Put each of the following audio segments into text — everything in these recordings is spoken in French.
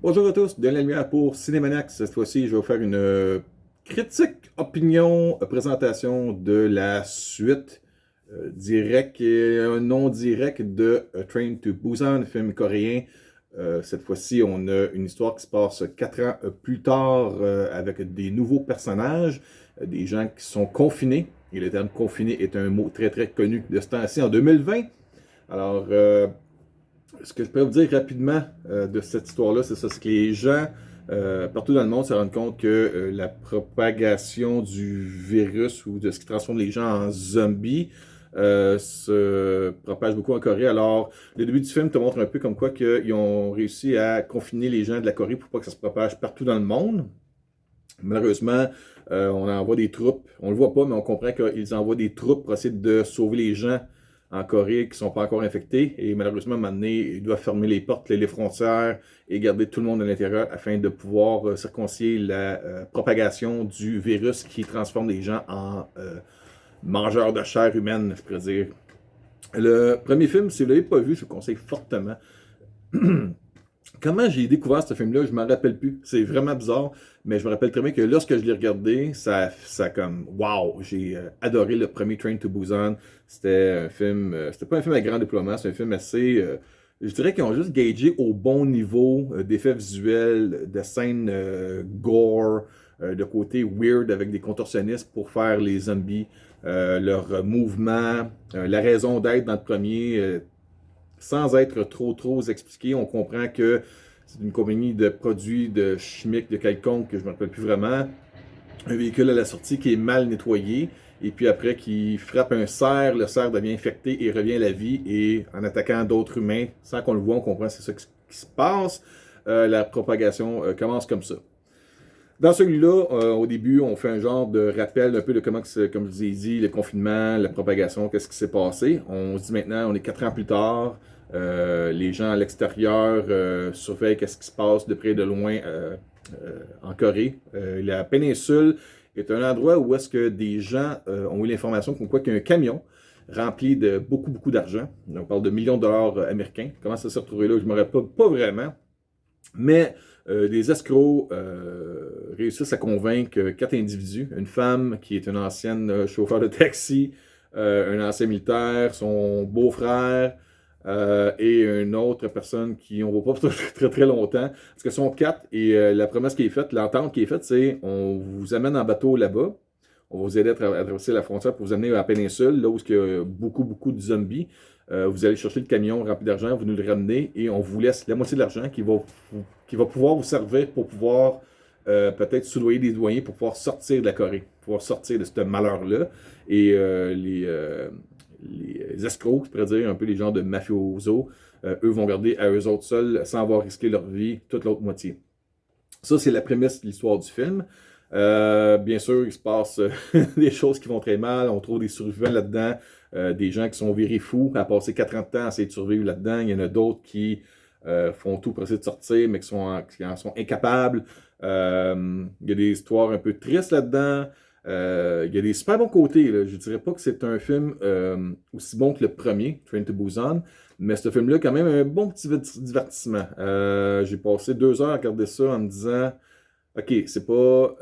Bonjour à tous, Daniel Lumière pour Cinémaniac. Cette fois-ci, je vais vous faire une critique, opinion, présentation de la suite direct et non direct de Train to Busan, film coréen. Cette fois-ci, on a une histoire qui se passe 4 ans plus tard avec des nouveaux personnages, des gens qui sont confinés. Et le terme confiné est un mot très très connu de ce temps-ci en 2020. Alors, ce que je peux vous dire rapidement de cette histoire-là, c'est ça, c'est que les gens partout dans le monde se rendent compte que la propagation du virus ou de ce qui transforme les gens en zombies se propage beaucoup en Corée. Alors, le début du film te montre un peu comme quoi qu'ils ont réussi à confiner les gens de la Corée pour pas que ça se propage partout dans le monde. Malheureusement, on envoie des troupes. On le voit pas, mais on comprend qu'ils envoient des troupes pour essayer de sauver les gens en Corée qui ne sont pas encore infectés. Et malheureusement, à un moment donné, ils doivent fermer les portes, les frontières et garder tout le monde à l'intérieur afin de pouvoir circoncier la propagation du virus qui transforme les gens en mangeurs de chair humaine, je pourrais dire. Le premier film, si vous ne l'avez pas vu, je vous conseille fortement. Comment j'ai découvert ce film-là, je ne m'en rappelle plus. C'est vraiment bizarre, mais je me rappelle très bien que lorsque je l'ai regardé, ça comme, wow, j'ai adoré le premier Train to Busan. C'était un film, c'était pas un film à grand déploiement, c'est un film assez, je dirais qu'ils ont juste gagé au bon niveau d'effets visuels, de scènes gore, de côté weird avec des contorsionnistes pour faire les zombies, leurs mouvements, la raison d'être dans le premier. Sans être trop expliqué, on comprend que c'est une compagnie de produits de chimiques de quelconque, que je ne me rappelle plus vraiment. Un véhicule à la sortie qui est mal nettoyé, et puis après qui frappe un cerf, le cerf devient infecté et revient à la vie, et en attaquant d'autres humains, sans qu'on le voit, on comprend que c'est ça qui se passe. La propagation commence comme ça. Dans celui-là, au début, on fait un genre de rappel un peu de comment, comme je vous ai dit, le confinement, la propagation, qu'est-ce qui s'est passé. On se dit maintenant, on est 4 ans plus tard, les gens à l'extérieur surveillent qu'est-ce qui se passe de près et de loin en Corée. La péninsule est un endroit où est-ce que des gens ont eu l'information comme quoi qu'il y a un camion rempli de beaucoup d'argent. On parle de millions de dollars américains. Comment ça s'est retrouvé là? Je ne me rappelle pas vraiment. Mais les escrocs réussissent à convaincre 4 individus, une femme qui est une ancienne chauffeur de taxi, un ancien militaire, son beau-frère et une autre personne qui on ne voit pas très longtemps. Parce que sont 4 et la promesse qui est faite, l'entente qui est faite, c'est on vous amène en bateau là-bas, on va vous aider à traverser la frontière pour vous amener à la péninsule, là où il y a beaucoup de zombies. Vous allez chercher le camion rempli d'argent, vous nous le ramenez et on vous laisse la moitié de l'argent qui va pouvoir vous servir pour pouvoir peut-être soudoyer des douaniers pour pouvoir sortir de la Corée, pouvoir sortir de ce malheur-là. Et les escrocs, je pourrais dire, un peu les gens de mafiosos, eux vont garder à eux autres seuls sans avoir risqué leur vie toute l'autre moitié. Ça, c'est la prémisse de l'histoire du film. Bien sûr, il se passe des choses qui vont très mal. On trouve des survivants là-dedans, des gens qui sont virés fous à passer 4 ans de temps à essayer de survivre là-dedans. Il y en a d'autres qui font tout pour essayer de sortir, mais qui en sont incapables. Il y a des histoires un peu tristes là-dedans. Il y a des super bons côtés. Là. Je ne dirais pas que c'est un film aussi bon que le premier, Train to Busan, mais ce film-là, quand même, un bon petit divertissement. J'ai passé 2 heures à regarder ça en me disant, OK, c'est pas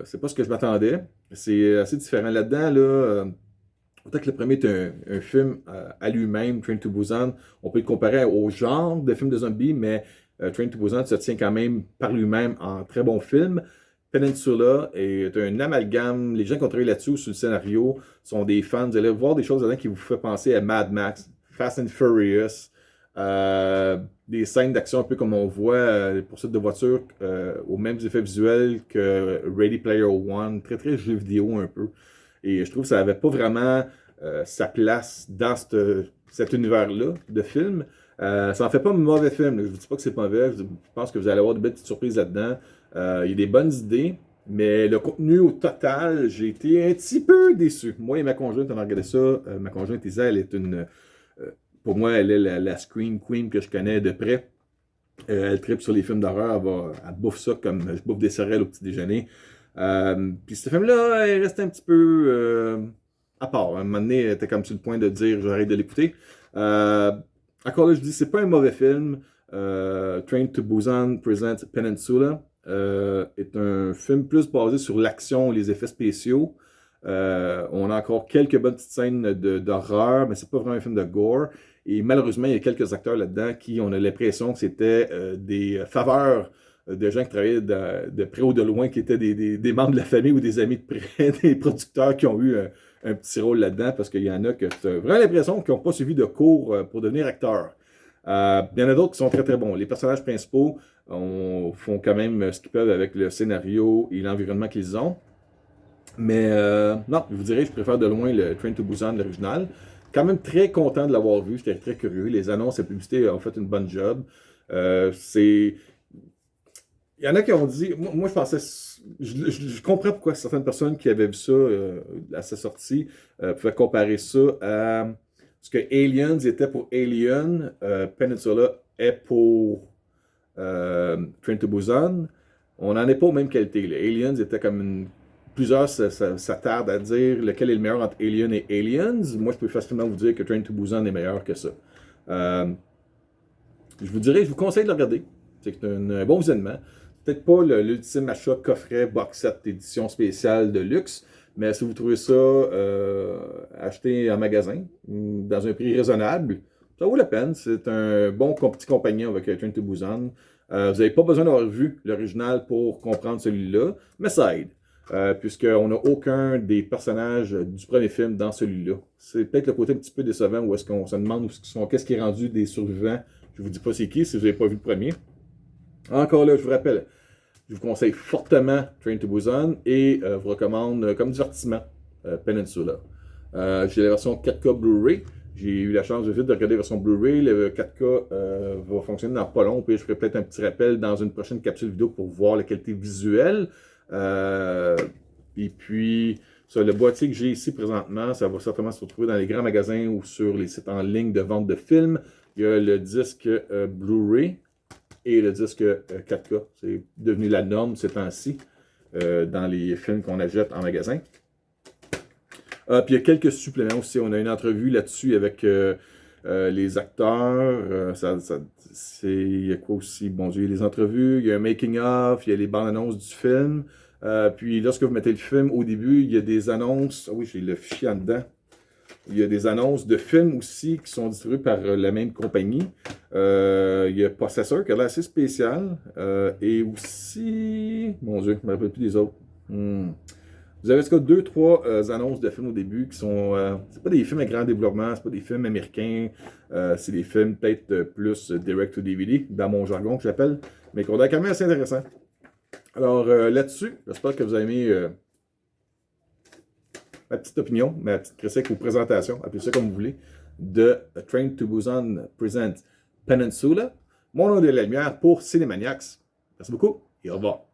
ce que je m'attendais. C'est assez différent là-dedans. Là, autant que le premier est un film à lui-même, Train to Busan, on peut le comparer au genre de film de zombies, mais Train to Busan se tient quand même par lui-même en très bon film. Peninsula est un amalgame. Les gens qui ont travaillé là-dessus, sur le scénario, sont des fans. Vous allez voir des choses là-dedans qui vous font penser à Mad Max, Fast and Furious, des scènes d'action un peu comme on voit les poursuites de voitures aux mêmes effets visuels que Ready Player One, très jeu vidéo un peu. Et je trouve que ça n'avait pas vraiment sa place dans cet univers-là de film. Ça en fait pas un mauvais film. Là. Je ne vous dis pas que c'est mauvais. Je pense que vous allez avoir de belles petites surprises là-dedans. Il y a des bonnes idées, mais le contenu au total, j'ai été un petit peu déçu. Moi et ma conjointe, on a regardé ça. Ma conjointe Isa, elle est pour moi, elle est la Scream Queen que je connais de près. Elle tripe sur les films d'horreur, elle bouffe ça comme je bouffe des céréales au petit déjeuner. Puis ce film-là, elle reste un petit peu à part. À un moment donné, elle était comme sur le point de dire j'arrête de l'écouter. Encore là, je dis, c'est pas un mauvais film. Train to Busan Presents Peninsula est un film plus basé sur l'action, les effets spéciaux. On a encore quelques bonnes petites scènes d'horreur, mais c'est pas vraiment un film de gore. Et malheureusement, il y a quelques acteurs là-dedans qui, on a l'impression que c'était des faveurs de gens qui travaillaient de près ou de loin, qui étaient des membres de la famille ou des amis de près, des producteurs qui ont eu un petit rôle là-dedans, parce qu'il y en a que c'est vraiment l'impression qu'ils n'ont pas suivi de cours pour devenir acteurs. Il y en a d'autres qui sont très très bons. Les personnages principaux font quand même ce qu'ils peuvent avec le scénario et l'environnement qu'ils ont. Mais non, je vous dirais, je préfère de loin le Train to Busan, l'original. Quand même très content de l'avoir vu, j'étais très curieux. Les annonces et la publicité ont fait une bonne job. Il y en a qui ont dit, moi je pensais, je comprends pourquoi certaines personnes qui avaient vu ça à sa sortie pouvaient comparer ça à ce que Aliens était pour Alien, Peninsula est pour Train to Busan. On n'en est pas aux mêmes qualités. Les Aliens était comme plusieurs s'attardent à dire lequel est le meilleur entre Alien et Aliens. Moi, je peux facilement vous dire que Train to Busan est meilleur que ça. Je vous dirais, je vous conseille de le regarder. C'est un bon visionnement. Peut-être pas l'ultime achat coffret box set édition spéciale de luxe, mais si vous trouvez ça acheté en magasin, dans un prix raisonnable, ça vaut la peine. C'est un bon petit compagnon avec Train to Busan. Vous n'avez pas besoin d'avoir vu l'original pour comprendre celui-là, mais ça aide. Puisqu'on n'a aucun des personnages du premier film dans celui-là. C'est peut-être le côté un petit peu décevant où est-ce qu'on se demande qu'est-ce qui est rendu des survivants. Je ne vous dis pas c'est qui si vous n'avez pas vu le premier. Encore là, je vous rappelle, je vous conseille fortement Train to Busan et vous recommande comme divertissement Peninsula. J'ai la version 4K Blu-ray. J'ai eu la chance de vite de regarder la version Blu-ray. Le 4K va fonctionner dans pas long. Puis je ferai peut-être un petit rappel dans une prochaine capsule vidéo pour voir la qualité visuelle. Et puis, ça, le boîtier que j'ai ici présentement, ça va certainement se retrouver dans les grands magasins ou sur les sites en ligne de vente de films. Il y a le disque Blu-ray et le disque 4K. C'est devenu la norme ces temps-ci dans les films qu'on achète en magasin. Puis il y a quelques suppléments aussi. On a une entrevue là-dessus avec les acteurs. Il y a quoi aussi? Bon Dieu, il y a les entrevues, il y a un making-of, il y a les bandes annonces du film. Puis lorsque vous mettez le film, au début, il y a des annonces. Ah oui, j'ai le fichier en dedans. Il y a des annonces de films aussi qui sont distribués par la même compagnie. Il y a Possessor qui a l'air assez spécial. Et aussi... Mon Dieu, je ne me rappelle plus des autres. Vous avez en tout cas 2-3 annonces de films au début qui sont... c'est pas des films à grand développement, c'est pas des films américains. C'est des films peut-être plus direct to DVD, dans mon jargon que j'appelle. Mais qu'on a quand même assez intéressant. Alors là-dessus, j'espère que vous avez aimé... ma petite opinion, ma petite critique ou présentation, appelez ça comme vous voulez, de A Train to Busan Presents Peninsula. Mon nom est de la lumière pour Cinémaniacs. Merci beaucoup et au revoir.